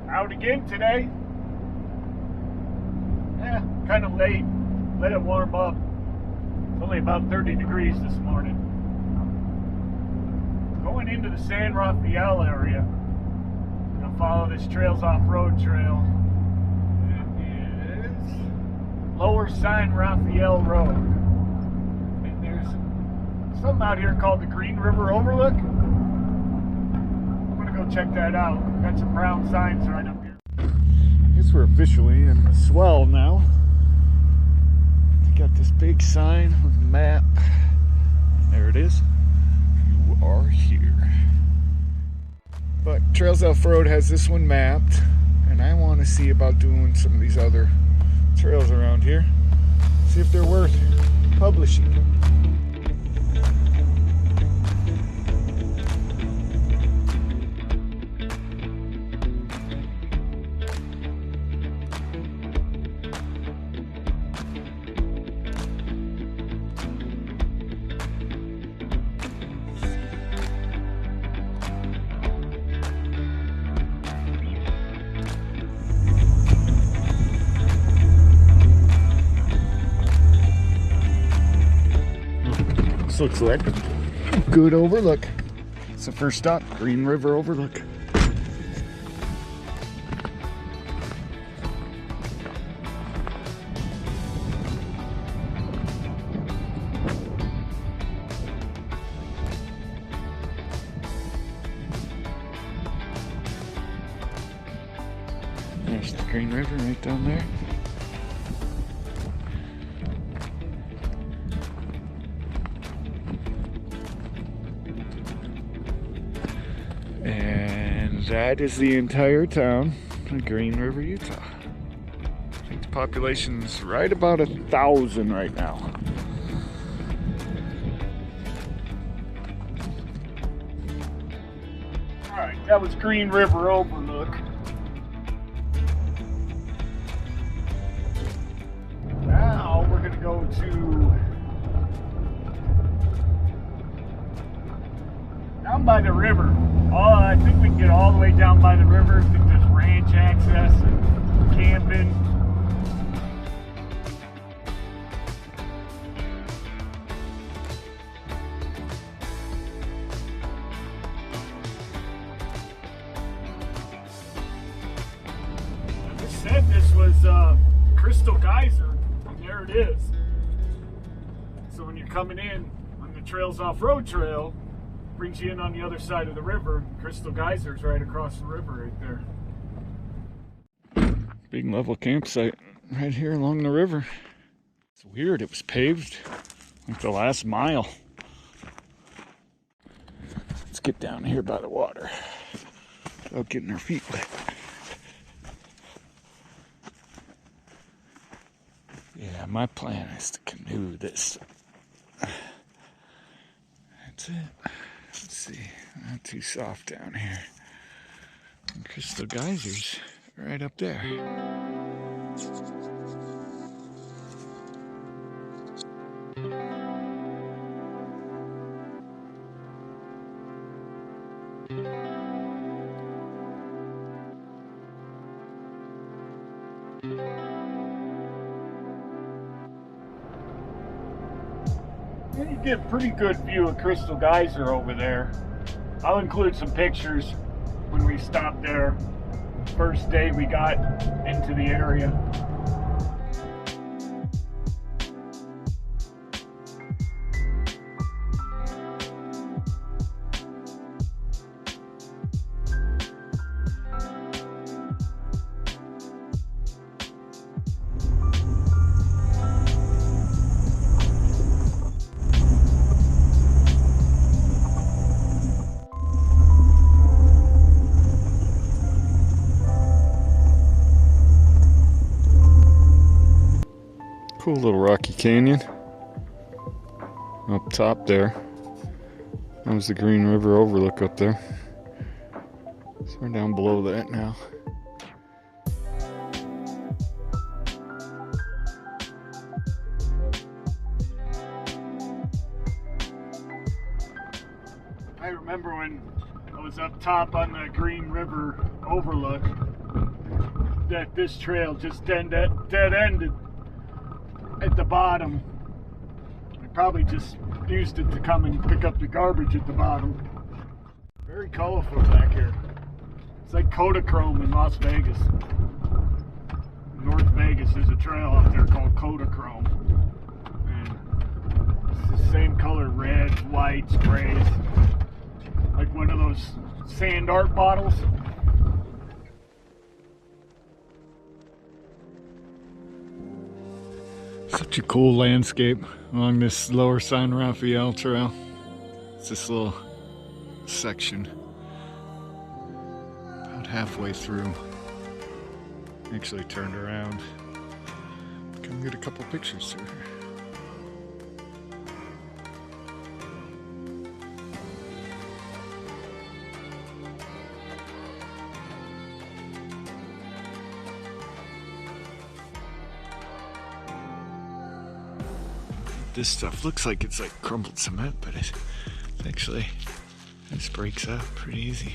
Out again today. Yeah, kind of late. Let it warm up. It's only about 30 degrees this morning. Going into the San Rafael area. I'm gonna follow this Trails Off-Road Trail. It is Lower San Rafael Road. And there's something out here called the Green River Overlook. I'm gonna go check that out. Got some brown signs right up here. I guess we're officially in the swell now. Got this big sign with a map. There it is. You are here. But Trails Off-Road has this one mapped, and I want to see about doing some of these other trails around here. See if they're worth publishing. This looks like a good overlook. It's the first stop, Green River Overlook. There's the Green River right down there. And that is the entire town of Green River, Utah. I think the population's right about 1,000 right now. Alright, that was Green River Overlook. Now we're going to go to down by the river. I think we can get all the way down by the river. I think there's ranch access and camping. They said this was Crystal Geyser, and there it is. So when you're coming in on the Trails Off-Road Trail, brings you in on the other side of the river. Crystal Geyser's right across the river right there. Big level campsite right here along the river. It's weird, it was paved like the last mile. Let's get down here by the water without getting our feet wet. Yeah, my plan is to canoe this. That's it. Let's see, not too soft down here. And Crystal Geyser's right up there. You get a pretty good view of Crystal Geyser over there. I'll include some pictures when we stopped there. First day we got into the area. Cool little rocky canyon up top there. That was the Green River Overlook up there. So we're down below that now. I remember when I was up top on the Green River Overlook, that this trail just dead ended at the bottom. I probably just used it to come and pick up the garbage at the bottom. Very colorful back here. It's like Kodachrome in Las Vegas. In North Vegas, there's a trail out there called Kodachrome. And it's the same color, reds, whites, grays. Like one of those sand art bottles. Such a cool landscape along this lower San Rafael trail. It's this little section about halfway through. Actually turned around. Come get a couple pictures through here. This stuff looks like it's like crumbled cement, but it's actually, this breaks up pretty easy.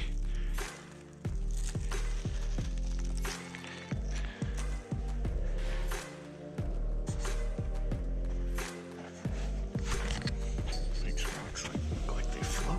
Makes rocks look like they float.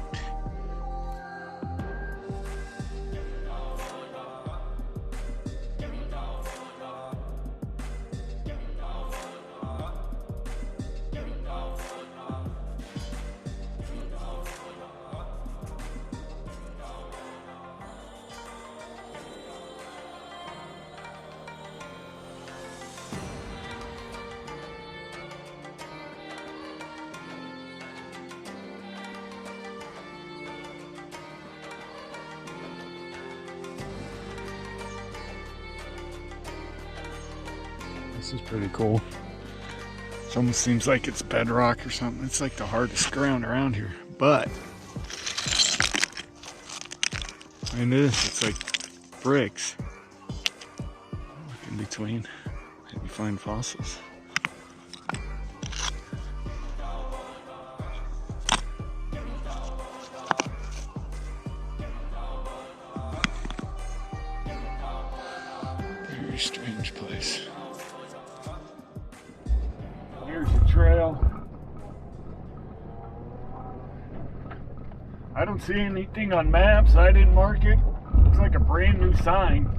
This is pretty cool. It almost seems like it's bedrock or something. It's like the hardest ground around here. But in this, it's like bricks. Look in between. Maybe find fossils. Very strange place. Here's the trail. I don't see anything on maps. I didn't mark it. Looks like a brand new sign.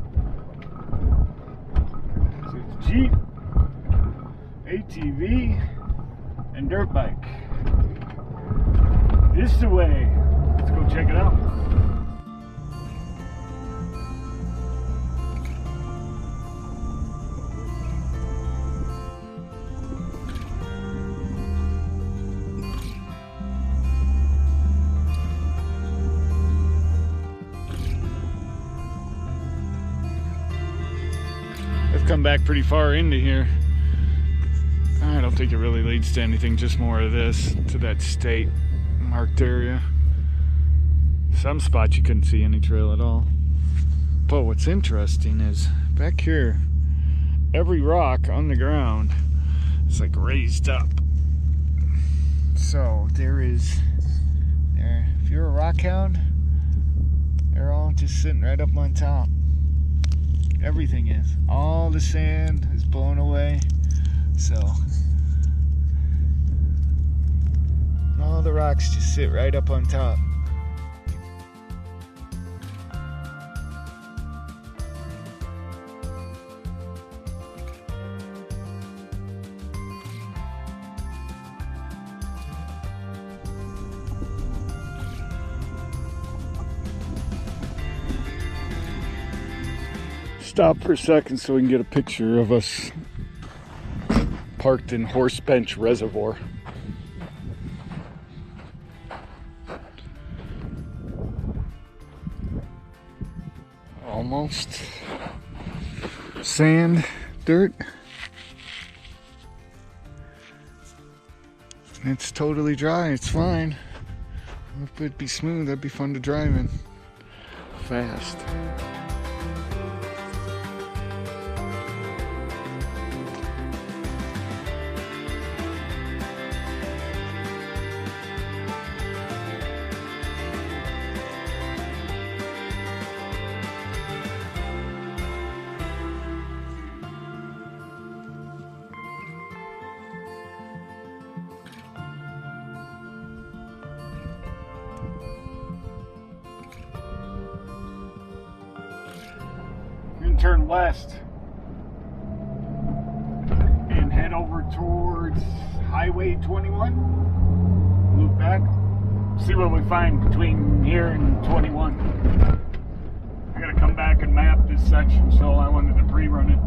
So it's Jeep, ATV, and dirt bike. This is the way. Let's go check it out. Come back pretty far into here. I don't think it really leads to anything, just more of this to that state marked area. Some spots you couldn't see any trail at all. But what's interesting is back here, every rock on the ground is like raised up. So there, if you're a rock hound, they're all just sitting right up on top. Everything is. All the sand is blown away. So all the rocks just sit right up on top. Stop for a second so we can get a picture of us parked in Horsebench Reservoir. Almost sand, dirt. It's totally dry, it's fine. If it'd be smooth, that'd be fun to drive in. Fast. turn west and head over towards Highway 21. Loop back, see what we find between here and 21. I gotta come back and map this section, so I wanted to pre-run it.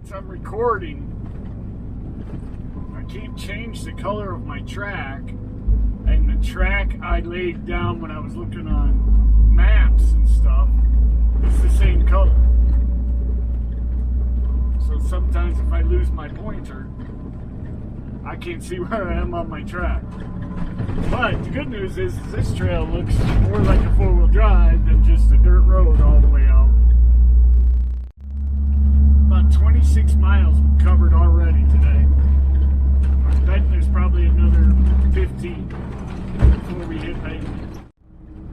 As I'm recording, I can't change the color of my track, and the track I laid down when I was looking on maps and stuff is the same color. So sometimes if I lose my pointer, I can't see where I am on my track. But the good news is this trail looks more like a four-wheel drive than just a dirt road all the way out. About 26 miles we've covered already today. I bet there's probably another 15 before we hit pavement.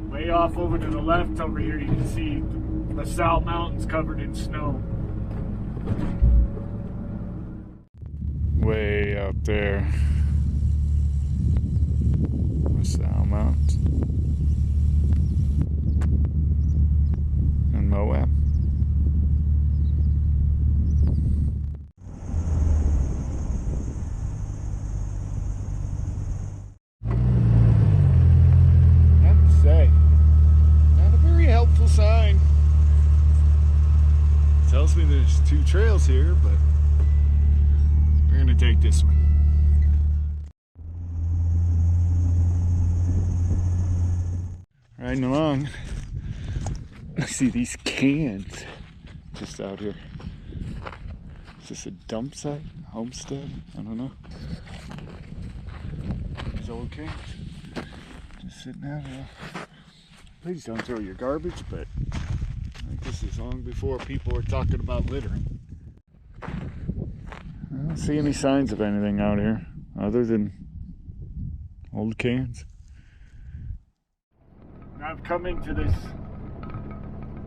Way off over to the left over here, you can see the LaSalle Mountains covered in snow. Way out there, LaSalle Mountains and Moab. Not a very helpful sign. Tells me there's two trails here, but we're gonna take this one. Riding along, I see these cans just out here. Is this a dump site? Homestead? I don't know. These old cans just sitting out here. Please don't throw your garbage, but I think this is long before people were talking about littering. I don't see any signs of anything out here other than old cans. I've come into this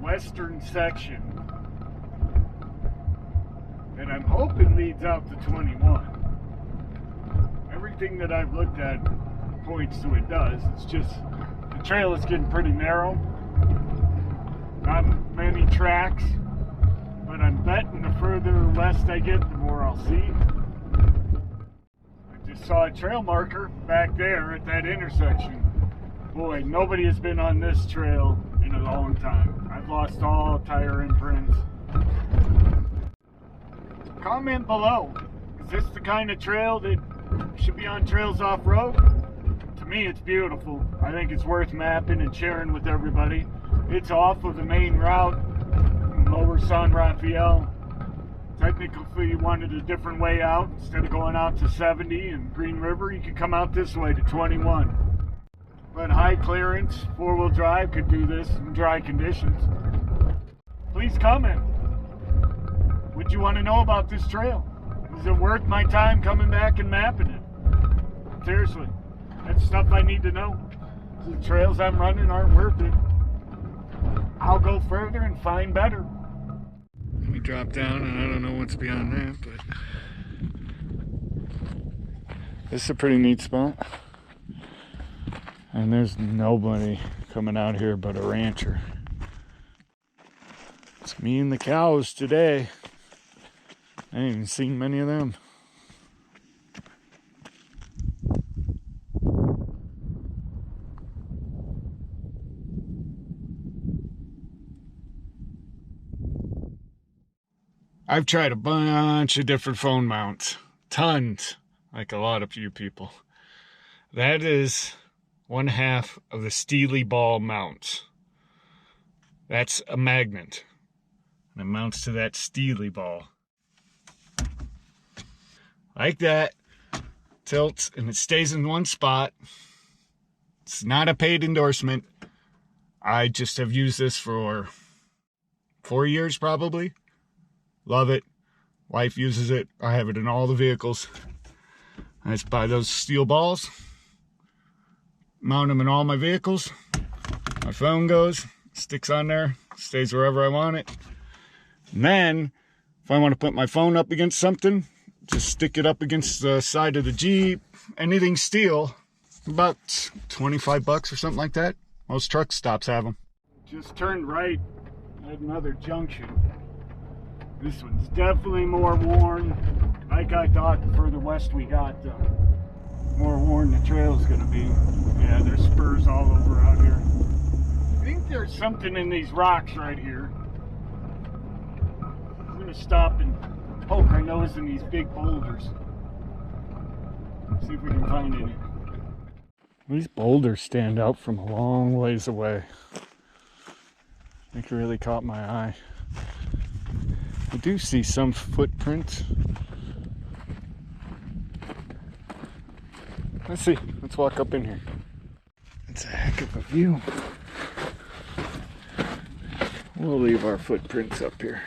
western section that I'm hoping leads out to 21. Everything that I've looked at points to it does. It's just the trail is getting pretty narrow. Not many tracks, but I'm betting the further west I get, the more I'll see. I just saw a trail marker back there at that intersection. Boy, nobody has been on this trail in a long time. I've lost all tire imprints. Comment below. Is this the kind of trail that should be on Trails Off-Road? To me, it's beautiful. I think it's worth mapping and sharing with everybody. It's off of the main route in Lower San Rafael. Technically, if you wanted a different way out, instead of going out to 70 and Green River, you could come out this way to 21. But high clearance, four-wheel drive could do this in dry conditions. Please comment. What you want to know about this trail? Is it worth my time coming back and mapping it? Seriously, that's stuff I need to know. The trails I'm running aren't worth it. I'll go further and find better. Let me drop down, and I don't know what's beyond that, but this is a pretty neat spot. And there's nobody coming out here but a rancher. It's me and the cows today. I ain't even seen many of them. I've tried a bunch of different phone mounts. Tons, like a lot of you people. That is 1/2 of the Steely ball mount. That's a magnet. And it mounts to that Steely ball. Like that. Tilts and it stays in one spot. It's not a paid endorsement. I just have used this for 4 years probably. Love it. Wife uses it. I have it in all the vehicles. I just buy those steel balls. Mount them in all my vehicles. My phone goes, sticks on there, stays wherever I want it. And then, if I want to put my phone up against something, Just stick it up against the side of the Jeep. Anything steel, about 25 bucks or something like that. Most truck stops have them. Just turned right at another junction. This one's definitely more worn. Like I thought, the further west we got, the more worn the trail's gonna be. Yeah, there's spurs all over out here. I think there's something in these rocks right here. I'm gonna stop and poke our nose in these big boulders. See if we can find any. These boulders stand out from a long ways away. I think it really caught my eye. I do see some footprints. Let's see. Let's walk up in here. It's a heck of a view. We'll leave our footprints up here.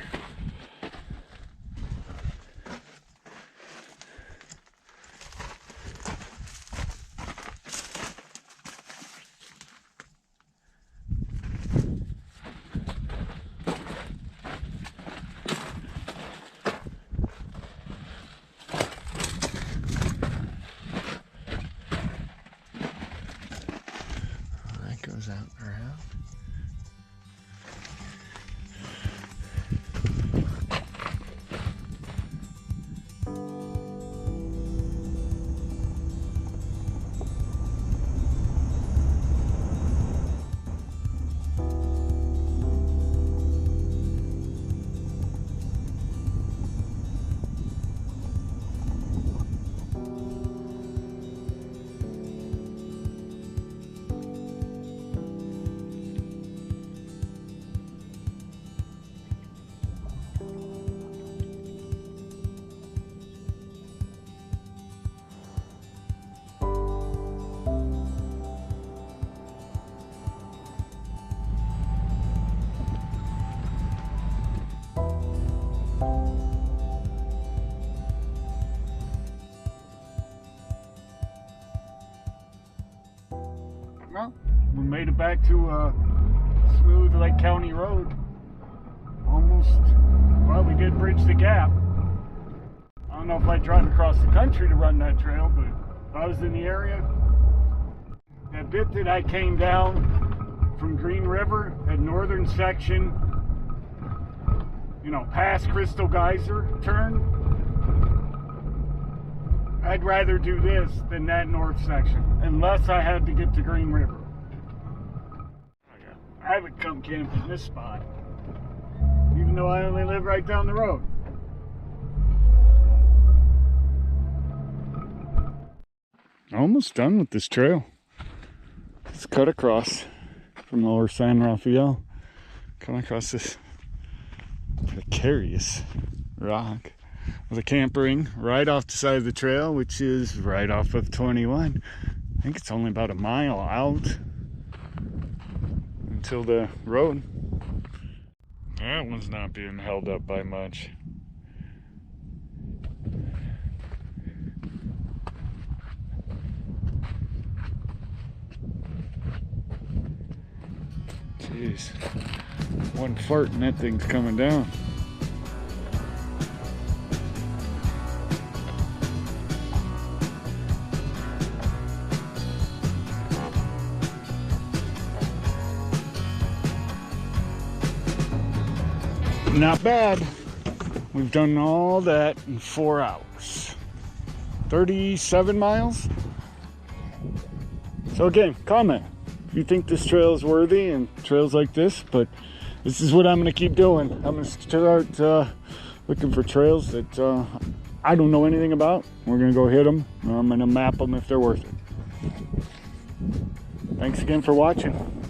Goes out and around. Well, we made it back to a smooth Lake County road. Almost, well, we did bridge the gap. I don't know if I'd drive across the country to run that trail, but if I was in the area, that bit that I came down from Green River, that northern section, you know, past Crystal Geyser turn, I'd rather do this than that north section, unless I had to get to Green River. I would come camp in this spot, even though I only live right down the road. Almost done with this trail. It's cut across from Lower San Rafael. Come across this precarious rock with a camp ring right off the side of the trail, which is right off of 21. I think it's only about a mile out until the road. That one's not being held up by much. Jeez, one fart and that thing's coming down. Not bad. We've done all that in 4 hours. 37 miles. So again, comment if you think this trail is worthy and trails like this, but this is what I'm going to keep doing. I'm going to start looking for trails that I don't know anything about. We're going to go hit them. I'm going to map them if they're worth it. Thanks again for watching.